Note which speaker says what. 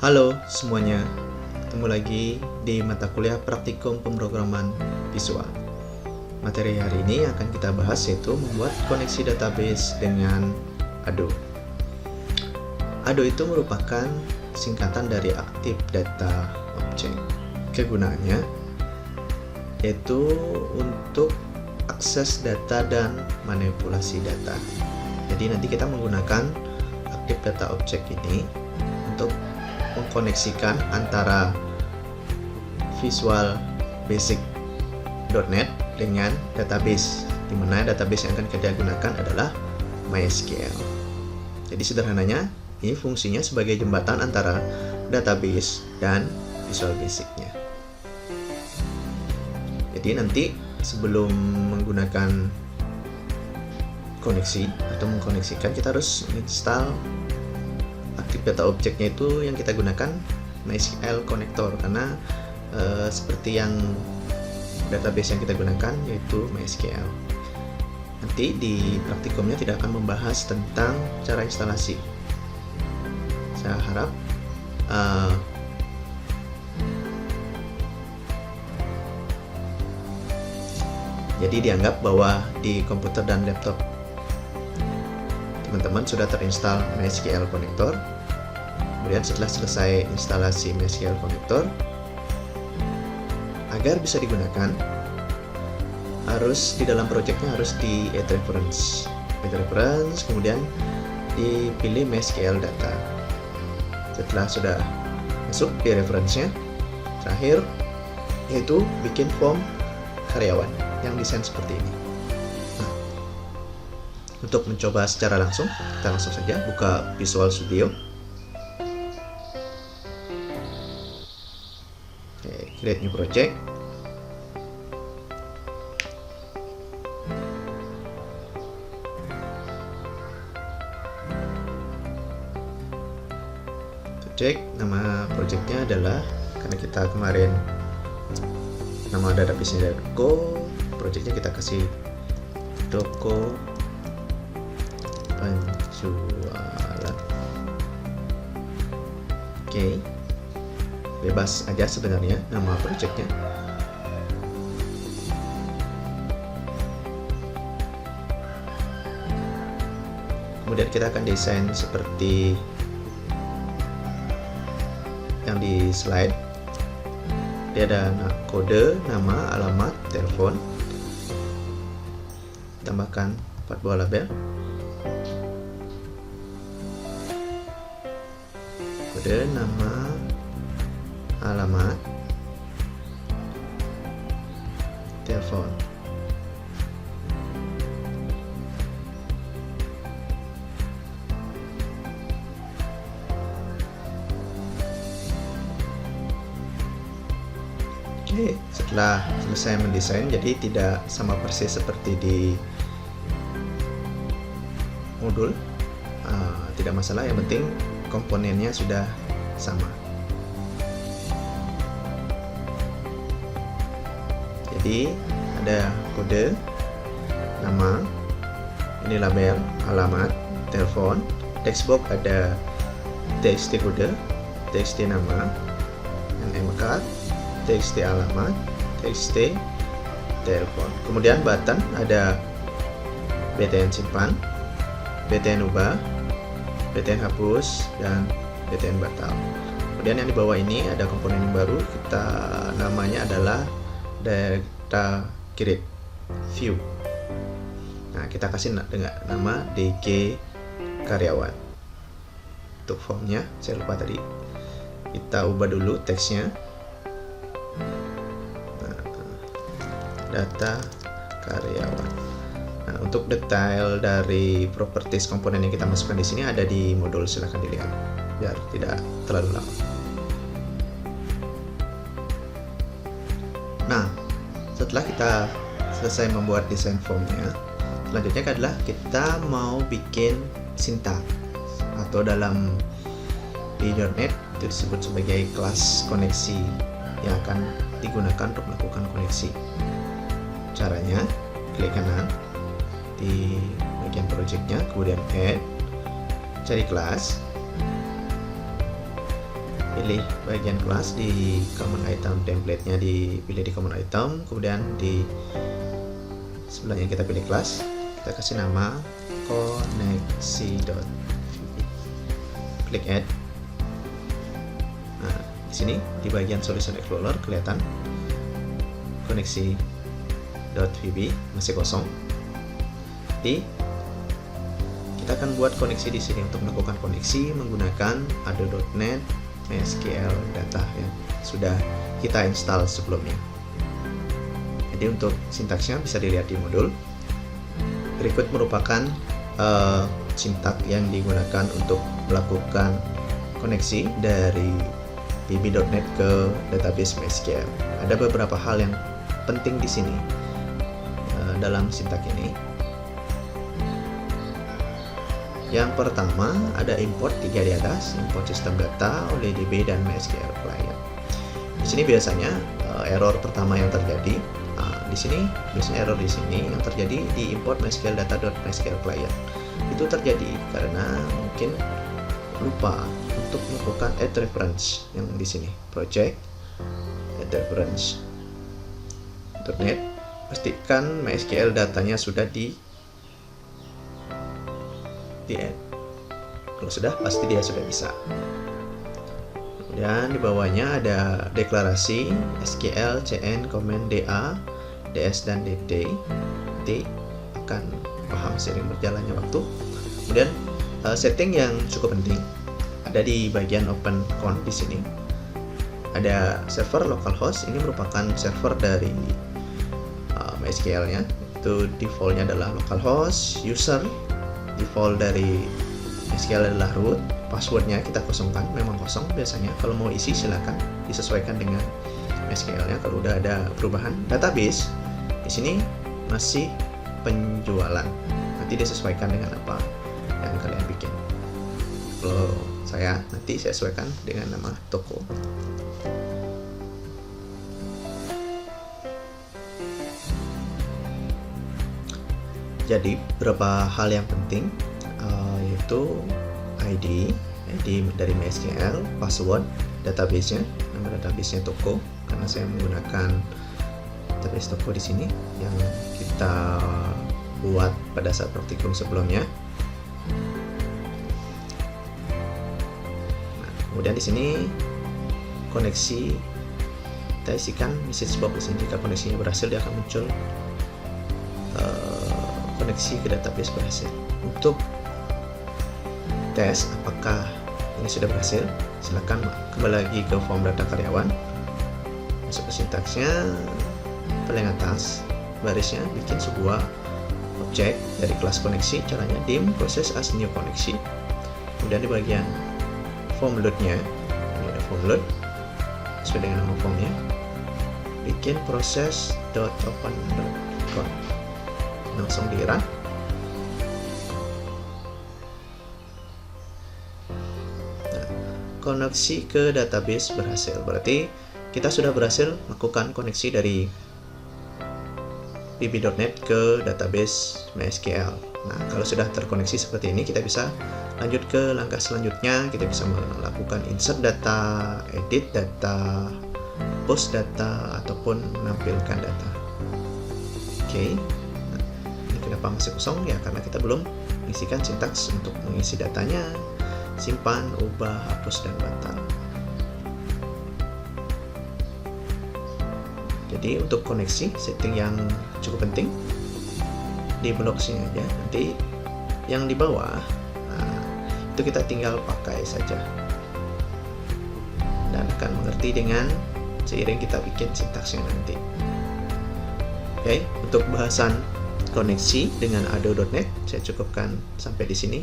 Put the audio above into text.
Speaker 1: Halo semuanya, ketemu lagi di mata kuliah praktikum pemrograman visual. Materi hari ini akan kita bahas yaitu membuat koneksi database dengan ADO. ADO itu merupakan singkatan dari Active Data Object. Kegunaannya yaitu untuk akses data dan manipulasi data. Jadi nanti kita menggunakan Active Data Object ini untuk mengkoneksikan antara Visual Basic.NET dengan database, di mana database yang akan kita gunakan adalah MySQL. Jadi sederhananya, ini fungsinya sebagai jembatan antara database dan Visual Basic-nya. Jadi nanti sebelum menggunakan koneksi atau mengkoneksikan, kita harus install Active Data Object-nya itu yang kita gunakan MySQL Connector, karena seperti yang database yang kita gunakan yaitu MySQL. Nanti di praktikumnya tidak akan membahas tentang cara instalasi. Saya harap jadi dianggap bahwa di komputer dan laptop teman-teman sudah terinstall MySQL Connector. Kemudian setelah selesai instalasi MySQL Connector, agar bisa digunakan, harus di dalam projectnya harus di add reference, kemudian dipilih MySQL data. Setelah sudah masuk di reference-nya, terakhir yaitu bikin form karyawan yang desain seperti ini. Untuk mencoba secara langsung, kita langsung saja buka Visual Studio. Create new project. Nama projectnya adalah, karena kita kemarin nama database-nya Doko, projectnya kita kasih Doko penjualan. Oke, bebas aja sebenarnya nama projectnya. Kemudian kita akan desain seperti yang di slide. Dia ada kode, nama, alamat, telepon, tambahkan 4 buah label. Kode, nama, alamat, telepon. Oke, setelah selesai mendesain, jadi tidak sama persis seperti di modul. Tidak masalah, yang penting komponennya sudah sama. Jadi ada kode, nama, ini label, alamat, telepon, text box ada txt kode, txt nama, name card, txt alamat, txt telepon. Kemudian button ada btn simpan, btn ubah, btn hapus, dan btn batal. Kemudian yang di bawah ini ada komponen yang baru, kita namanya adalah data create view. Nah, kita kasih dengan nama DG karyawan. Untuk formnya saya lupa tadi, kita ubah dulu teksnya. Data karyawan. Nah, untuk detail dari properties komponen yang kita masukkan di sini ada di modul, silahkan dilihat biar tidak terlalu lama. Nah, setelah kita selesai membuat desain formnya, selanjutnya adalah kita mau bikin sintak, atau dalam di .NET itu disebut sebagai kelas koneksi yang akan digunakan untuk melakukan koneksi. Caranya, klik kanan di bagian projectnya, kemudian add, cari kelas, pilih bagian kelas, di common item template-nya dipilih di common item, kemudian di sebelahnya kita pilih kelas, kita kasih nama koneksi.vb, klik add. Nah, di sini di bagian solution explorer kelihatan koneksi.vb masih kosong. Jadi kita akan buat koneksi di sini. Untuk melakukan koneksi menggunakan Ado.NET MySQL data yang sudah kita install sebelumnya. Jadi untuk sintaksnya bisa dilihat di modul. Berikut merupakan sintak yang digunakan untuk melakukan koneksi dari VB.NET ke database MySQL. Ada beberapa hal yang penting di sini dalam sintak ini. Yang pertama ada import 3 di atas, import sistem data, OLEDB dan MySQL client. Di sini biasanya error pertama yang terjadi, di sini biasanya error di sini yang terjadi di import MySQL data.MySQL client. Itu terjadi karena mungkin lupa untuk melakukan add reference yang di sini, project add reference .NET. Pastikan MySQL datanya sudah di add. Kalau sudah, pasti dia sudah bisa. Kemudian di bawahnya ada deklarasi SQL, CN, comment, DA, DS dan DT. Nanti akan paham seiring berjalannya waktu. Kemudian setting yang cukup penting ada di bagian open account di sini. Ada server localhost, ini merupakan server dari MySQL-nya. Itu default-nya adalah localhost, user default dari MySQL adalah root, passwordnya kita kosongkan, memang kosong biasanya. Kalau mau isi silakan disesuaikan dengan MySQL-nya kalau udah ada perubahan. Database di sini masih penjualan, nanti disesuaikan dengan apa yang kalian bikin. Kalau saya nanti saya sesuaikan dengan nama toko. Jadi beberapa hal yang penting yaitu ID dari MySQL, password, database-nya, nama database-nya toko, karena saya menggunakan database toko di sini yang kita buat pada saat praktikum sebelumnya. Nah, kemudian di sini koneksi kita isikan message box di sini. Jika koneksinya berhasil, dia akan muncul koneksi ke database berhasil. Untuk tes apakah ini sudah berhasil, silakan kembali lagi ke form data karyawan, masuk ke sintaksnya, paling atas barisnya bikin sebuah objek dari kelas koneksi. Caranya dim process as new koneksi. Kemudian di bagian form load-nya, ini ada form load sesuai dengan nama formnya, bikin process.open load, langsung di run. Nah, koneksi ke database berhasil, berarti kita sudah berhasil melakukan koneksi dari VB.NET ke database MySQL. Nah, kalau sudah terkoneksi seperti ini, kita bisa lanjut ke langkah selanjutnya. Kita bisa melakukan insert data, edit data, post data, ataupun menampilkan data. Oke. Kenapa masih kosong? Ya karena kita belum mengisikan sintaks untuk mengisi datanya, simpan, ubah, hapus, dan batal. Jadi untuk koneksi, setting yang cukup penting di blok sini aja. Nanti yang di bawah, itu kita tinggal pakai saja dan akan mengerti dengan seiring kita bikin sintaksnya nanti. Oke, untuk bahasan koneksi dengan Ado.NET saya cukupkan sampai di sini.